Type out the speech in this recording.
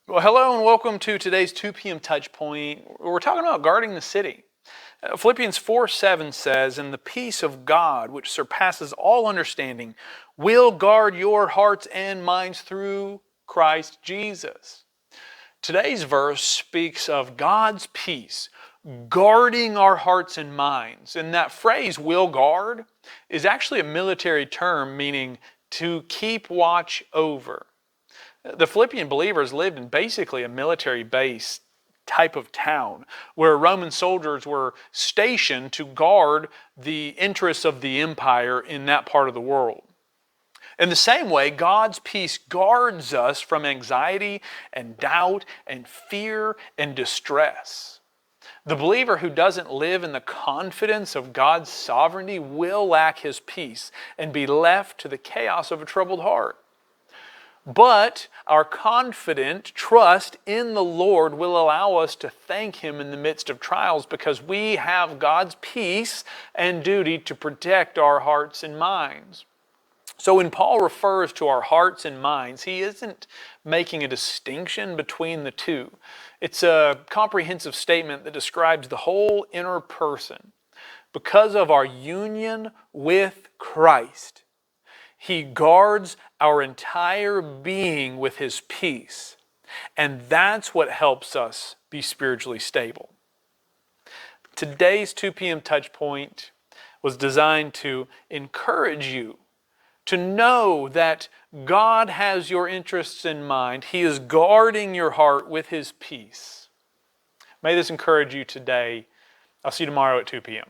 Well, hello and welcome to today's 2 p.m. Touchpoint. We're talking about guarding the city. Philippians 4:7 says, "And the peace of God, which surpasses all understanding, will guard your hearts and minds through Christ Jesus." Today's verse speaks of God's peace guarding our hearts and minds. And that phrase, will guard, is actually a military term meaning to keep watch over. The Philippian believers lived in basically a military base type of town where Roman soldiers were stationed to guard the interests of the empire in that part of the world. In the same way, God's peace guards us from anxiety and doubt and fear and distress. The believer who doesn't live in the confidence of God's sovereignty will lack his peace and be left to the chaos of a troubled heart. But our confident trust in the Lord will allow us to thank Him in the midst of trials because we have God's peace and duty to protect our hearts and minds. So when Paul refers to our hearts and minds, he isn't making a distinction between the two. It's a comprehensive statement that describes the whole inner person. Because of our union with Christ, He guards our entire being with His peace. And that's what helps us be spiritually stable. Today's 2 p.m. Touchpoint was designed to encourage you to know that God has your interests in mind. He is guarding your heart with His peace. May this encourage you today. I'll see you tomorrow at 2 p.m.